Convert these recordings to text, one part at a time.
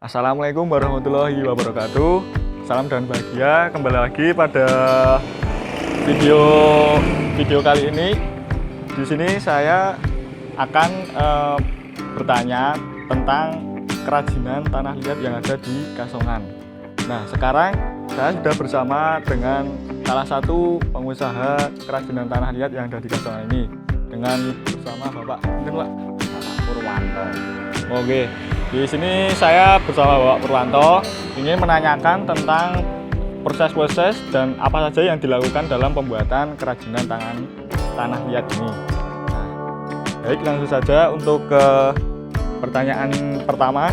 Assalamualaikum warahmatullahi wabarakatuh. Salam dan bahagia. Kembali lagi pada video kali ini. Di sini saya akan bertanya tentang kerajinan tanah liat yang ada di Kasongan. Nah, sekarang saya sudah bersama dengan salah satu pengusaha kerajinan tanah liat yang ada di Kasongan ini, dengan bersama Bapak Purwanto. Oke. Di sini saya bersama Bapak Purwanto ingin menanyakan tentang proses-proses dan apa saja yang dilakukan dalam pembuatan kerajinan tanah liat ini. Nah, baik, langsung saja untuk ke pertanyaan pertama.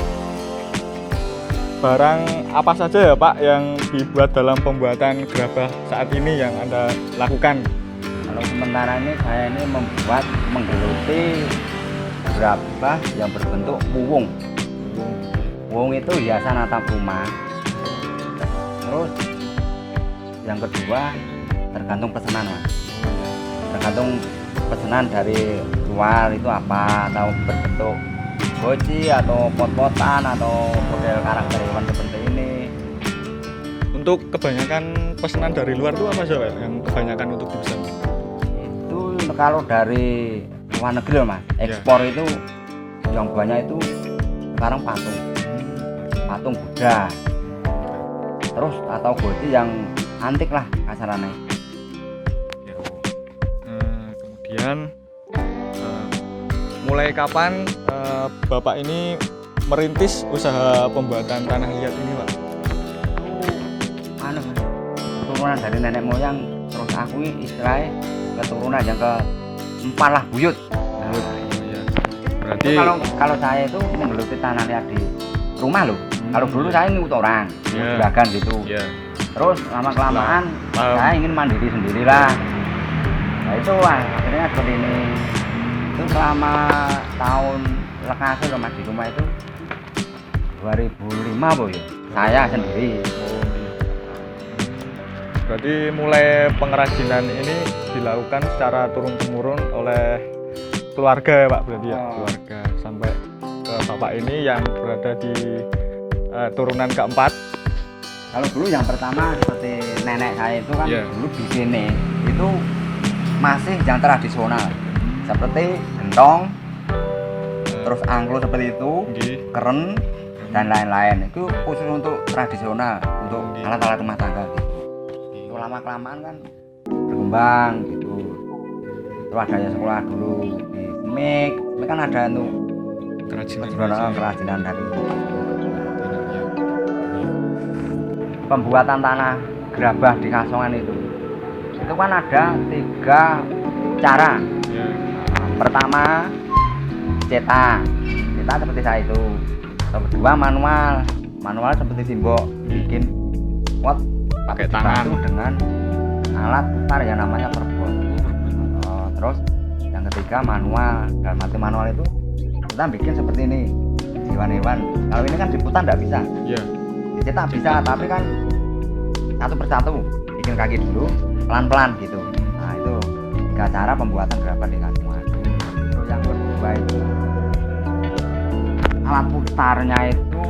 Barang apa saja ya Pak yang dibuat dalam pembuatan gerabah saat ini yang Anda lakukan? Kalau sementara ini saya membuat menggeluti gerabah yang berbentuk wuwung. Wuwung itu hiasan atap rumah. Terus yang kedua tergantung pesanan, Mas. Tergantung pesanan dari luar itu apa, atau berbentuk goci atau pot-potan atau model karakter hewan seperti ini. Untuk kebanyakan pesanan dari luar itu apa sih Pak yang kebanyakan untuk dipesan? Itu kalau dari luar negeri loh, Mas. Ekspor itu yang banyak itu sekarang patung Buddha, terus atau goci yang antik lah kasarannya. Kemudian mulai kapan Bapak ini merintis usaha pembuatan tanah liat ini Pak? Anu, keturunan dari nenek moyang, terus aku istilahnya keturunan yang keempat lah, buyut. Iya. Berarti Kalau saya itu menggeluti tanah liat di rumah loh. Kalau dulu saya ngikut orang, juragan gitu. Terus lama kelamaan saya ingin mandiri sendirilah. Nah itu akhirnya seperti ini. Itu selama tahun lekase loh Mas, di rumah itu 2005 Bu ya. Saya sendiri. Berarti mulai pengrajinan ini dilakukan secara turun-temurun oleh keluarga ya Pak, berarti ya, keluarga sampai ke Bapak ini yang berada di turunan keempat. Kalau dulu yang pertama seperti nenek saya itu kan dulu bikinnya itu masih yang tradisional, seperti gentong, terus angklung seperti itu, keren dan lain-lain. Itu khusus untuk tradisional, untuk alat-alat rumah tangga gitu. Lama kelamaan kan berkembang gitu. Terus adanya sekolah dulu di SMIK kan ada untuk kerajinan dari pembuatan tanah gerabah di Kasongan itu kan ada 3 cara. Pertama cetak seperti saya itu. Kedua manual seperti Simbok, bikin pot pakai tangan dengan alat putar yang namanya perbot. Terus yang ketiga manual. Dalam arti manual itu kita bikin seperti ini, hewan-hewan. Kalau ini kan diputar nggak bisa. Dicetak bisa, tapi kan satu persatu bikin kaki dulu, pelan-pelan gitu. Nah itu 3 cara pembuatan gerabah di Kasongan. Terus yang kedua itu alat putarnya itu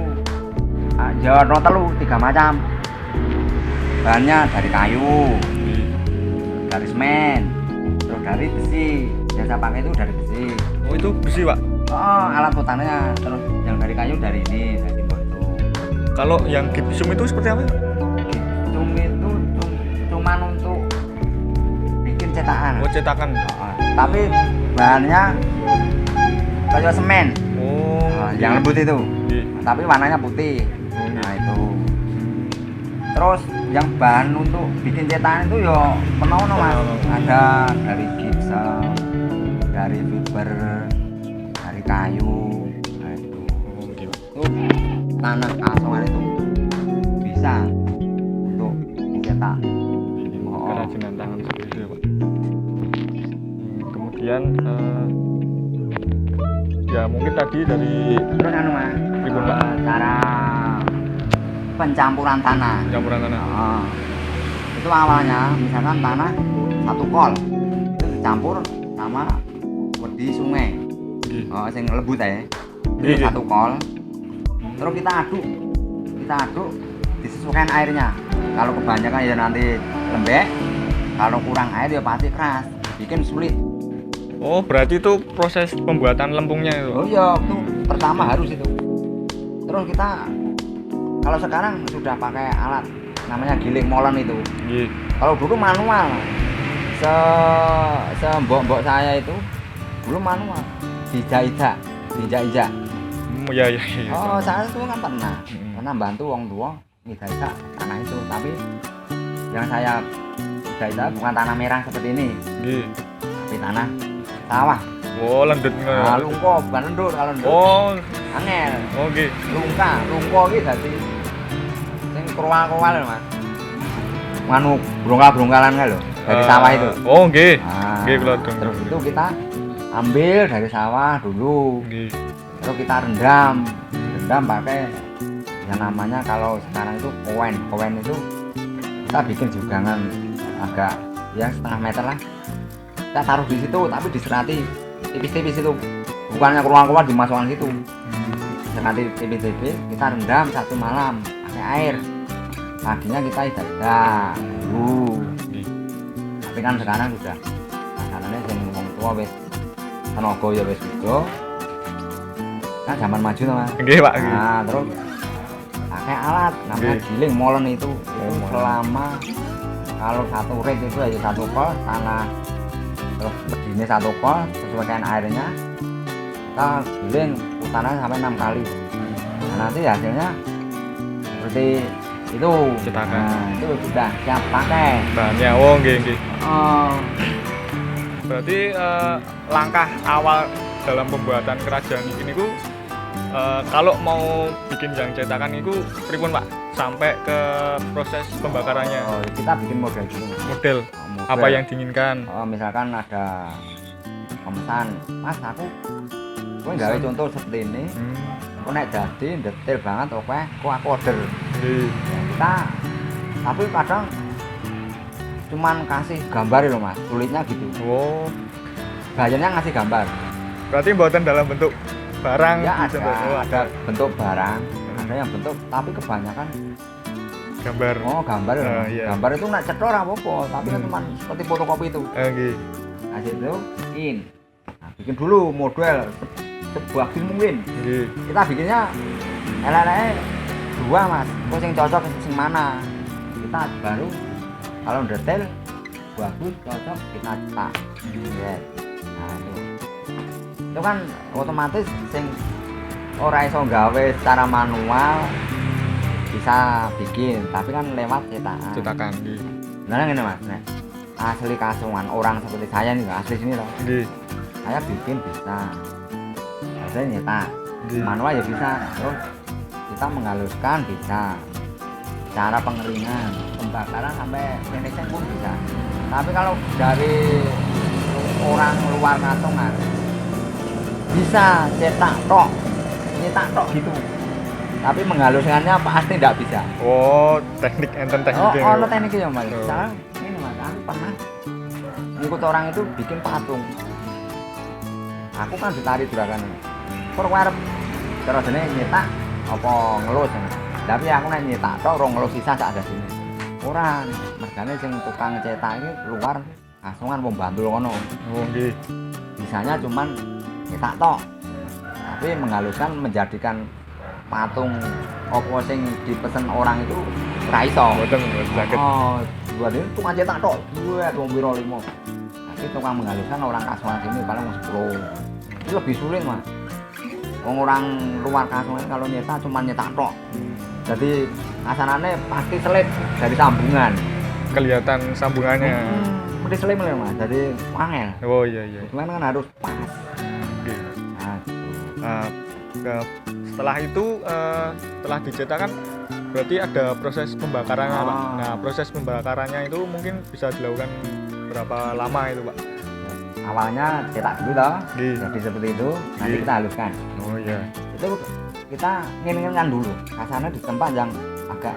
Jawa telu 3 macam. Bahannya dari kayu, dari semen, terus dari besi. Yang saya pakai itu dari besi. Oh itu besi Pak? Alat putarnya. Terus yang dari kayu dari ini, dari Simbok itu. Kalau yang gipsum itu seperti apa? Gipsum itu cuman untuk bikin cetakan. Oh cetakan. Tapi bahannya kayu semen. Yang lembut itu. Tapi warnanya putih. Nah itu. Terus yang bahan untuk bikin cetakan itu ya penuh Mas. Ada dari gipsum, dari fiber, dari kayu. Nah itu. Tanah Kasongan itu bisa untuk mencetak kerajinan tangan seperti itu ya Pak. Kemudian ya mungkin tadi dari terus Mas, cara pencampuran tanah. Itu awalnya misalkan tanah 1 kol itu dicampur sama di sungai. Sing lembut ya. Itu 1 kol. terus kita aduk disesuaikan airnya. Kalau kebanyakan ya nanti lembek, kalau kurang air ya pasti keras, bikin sulit. Oh, berarti itu proses pembuatan lempungnya itu. Oh iya, itu pertama harus itu. Terus kita kalau sekarang sudah pakai alat namanya giling molen itu. Nggih. Kalau dulu manual, mbok saya itu dulu manual, dijak-ijak. Ya. Oh, saya itu kan pernah bantu wong tua ngijak tanah itu, tapi yang saya ijak bukan tanah merah seperti ini, Nggih. tapi tanah sawah. Oh, lendet Nah, lungko bukan lendur, kalau lendur Oh, angel. nggih. Lungko iki dadi sing kruwal-kruwal lho, Mas. Nganu brongkal-brongkalan kae lho, dari sawah itu. Oh, nggih. Nah, Nggih, kula dong. terus itu kita ambil dari sawah dulu, Nggih. terus kita rendam pakai yang namanya kalau sekarang itu kowen itu kita bikin jugangan agak ya setengah meter lah, kita taruh di situ tapi diserati tipis-tipis itu, bukannya keluar dimasukkan situ, diserati tipis-tipis, kita rendam 1 malam pakai air, paginya kita idak dulu. Tapi kan sekarang sudah masalahnya yang ngomong tua wes tenaga ya wes juga kan zaman maju tuh Mas. Nggih, Pak. Nah, terus pakai alat namanya giling molen itu selama kalau 1 rig itu aja 1 kol tanah, terus begini 1 kol sesuaikan airnya, kita giling putarannya sampai 6 kali. Nah, nanti hasilnya seperti itu. Cetakan. Nah, itu sudah siap pakai Bahannya. Oh, nggih. oh. Berarti langkah awal dalam pembuatan kerajaan ini ku kalau mau bikin yang cetakan itu pripun Pak sampai ke proses pembakarannya. Oh, kita bikin model dulu. Model apa yang diinginkan. Oh, misalkan ada pemesan, Mas aku kowe gawe contoh seperti ini. Aku nek jadi detail banget oke, aku order. Kita tapi kadang cuman kasih gambar loh Mas, sulitnya gitu. Oh, Bayarnya ngasih gambar. berarti buatan dalam bentuk barang Ya gitu, ada, oh, ada bentuk barang, ada yang bentuk tapi kebanyakan gambar. gambar loh. Iya. Gambar itu nak cetor apa-apa, tapi kan cuma seperti fotokopi itu. Nggih. Hasil itu bikin dulu model sebagus mungkin. Nggih. Kita bikinnya elek-elek 2 Mas, kok yang cocok sing mana, kita baru kalau detail bagus cocok kita cetak. Yes. Nah itu kan otomatis sing ora iso gawe secara manual bisa bikin, tapi kan lewat Cetakan. Nggih. Nah ngene Mas, nek asli kasungan orang seperti saya nih, asli sini loh, Nggih. saya bikin bisa, saya nyetak Nggih. manual ya bisa, terus kita menghaluskan bisa, cara pengeringan, pembakaran sampai finishing pun bisa. Tapi kalau dari orang luar kasungan bisa cetak tok, nyetak tok gitu, tapi menghaluskannya pasti tidak bisa. Oh, teknik enten tekniknya. Oh, tekniknya ya Mas. Sekarang ini Mas, aku pernah ikut orang itu bikin patung. Aku kan ditarik juragan. Perwarep terus ini nyetak apa ngelus. Tapi aku nek nyetak tok rong ngelus sisa sak ada sini. Orang, mergane sing tukang cetak ini luar kasungan pembantu ngono. Oh, nggih. Bisanya cuman nyetak tok. Tapi menghaluskan menjadikan patung opo sing dipesen orang itu ora iso. Boten sakit. Oh, buat ini tukang cetak tok, duit wong piro 5. Tapi tukang menghaluskan orang kasungan sini paling 10. Itu lebih sulit Mas. Orang luar kasungan kalau nyetak cuma nyetak tok. Jadi kasanane pasti selip dari sambungan. Kelihatan sambungannya. Mesti selip lho Mas. Jadi angel. Oh, iya. Cuman kan harus pas. Oke. Nah, Setelah itu setelah dicetak kan berarti ada proses pembakarannya Pak. Nah, proses pembakarannya itu mungkin bisa dilakukan berapa lama itu Pak? awalnya cetak dulu toh. Nggih. Jadi seperti itu, nanti Nggih. kita haluskan. Oh iya. Itu kita ngin-nginkan dulu. Kasarnya di tempat yang agak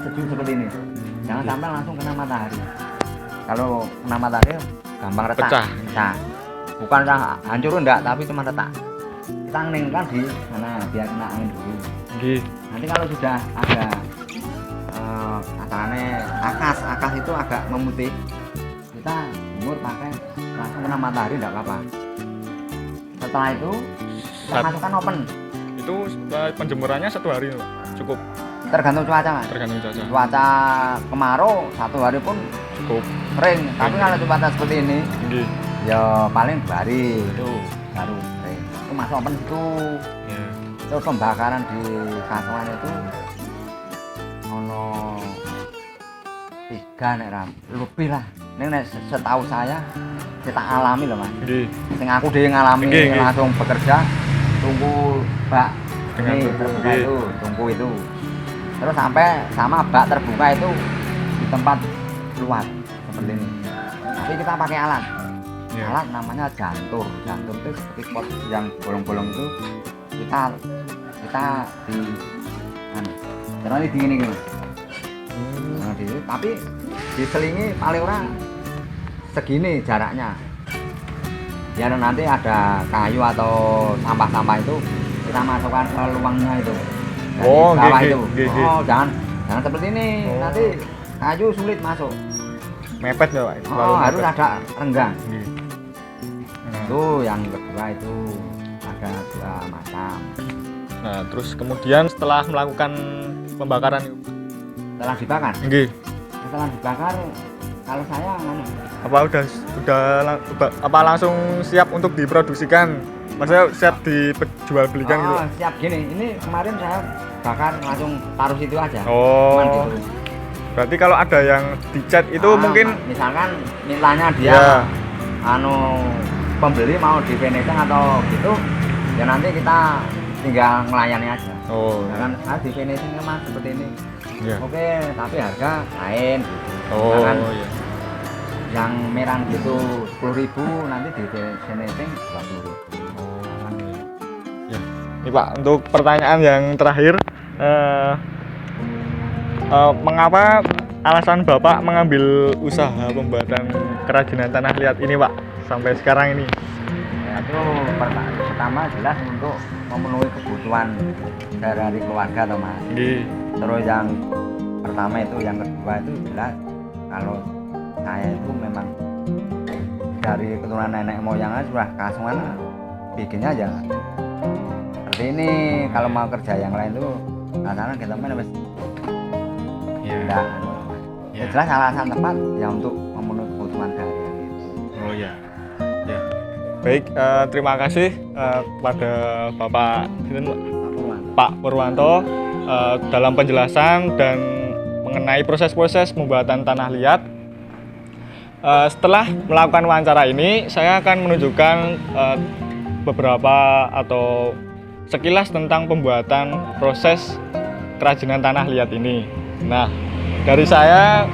sejuk seperti ini. Jangan sampai langsung kena matahari. Kalau kena matahari gampang retak. Pecah. Bukan hancur enggak, tapi cuma retak. kita ngeningkan di sana biar kena angin dulu. Nggih. Nanti kalau sudah ada asalnya akas itu agak memutih, kita jemur pakai langsung kena matahari tidak apa-apa. Setelah itu kita masukkan oven. Itu penjemurannya 1 hari Pak? Cukup? Tergantung cuaca Mas. Tergantung cuaca. Cuaca kemarau 1 hari pun Cukup. kering. Tapi kalau cuaca seperti ini, Nggih. ya paling 2 hari itu baru kering. Itu masuk oven itu. Ya. Terus pembakaran di kasongan itu ono 3 nek ram, lebih lah. Ini nek setahu saya kita alami loh Mas. Nggih. Sing aku dhewe ngalami Nggih. langsung bekerja tunggu bak Dengan ini tungku, terbuka nggih. itu, tungku itu. Terus sampai sama bak terbuka itu di tempat luar seperti ini. Tapi kita pakai alat. Ya. Alat namanya jantur. Jantur itu seperti pot yang bolong-bolong itu kita di terus di ini gitu. Nah, tapi diselingi paling orang segini jaraknya. Biar nanti ada kayu atau sampah-sampah itu kita masukkan ke lubangnya itu. Dari Oh, bawah nggih, itu. nggih, nggih. Oh, jangan seperti ini. Oh. Nanti kayu sulit masuk. Mepet ya Pak? Oh, harus ada renggang. Nggih. Nah, Itu yang kedua itu ada 2 macam. nah, terus kemudian setelah melakukan pembakaran itu, Setelah dibakar, nggih. kalau saya Apa apa langsung siap untuk diproduksikan? Maksudnya siap dijual belikan gitu? siap gini. Ini kemarin saya bakar langsung taruh situ aja. Oh. Cuman gitu. Berarti kalau ada yang dicat itu mungkin misalkan mintanya dia ya. Pembeli mau di finishing atau gitu, ya nanti kita tinggal melayani aja. Oh. Misalkan di finishing Mas seperti ini. Ya. Oke, tapi harga lain. Oh, Misalkan iya. yang merah gitu 10.000, nanti di finishing 20.000. Ya. Ini Pak, untuk pertanyaan yang terakhir, mengapa alasan Bapak mengambil usaha pembuatan kerajinan tanah liat ini Pak sampai sekarang ini? Ya, itu pertama jelas untuk memenuhi kebutuhan dari keluarga atau Mas. Nggih. Terus yang pertama itu, yang kedua itu jelas kalau saya itu memang dari keturunan nenek moyangnya sudah kasongan bikinnya aja seperti ini. Kalau mau kerja yang lain tuh kadang-kadang kita main wis Ya. ya jelas alasan tepat ya untuk memenuhi kebutuhan dari Oh ya. Ya. Baik, terima kasih kepada Bapak Pak Purwanto dalam penjelasan dan mengenai proses-proses pembuatan tanah liat. Setelah melakukan wawancara ini, saya akan menunjukkan beberapa atau sekilas tentang pembuatan proses kerajinan tanah liat ini. Nah, dari saya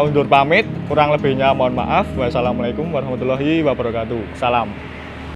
undur pamit, kurang lebihnya mohon maaf. Wassalamualaikum warahmatullahi wabarakatuh. Salam.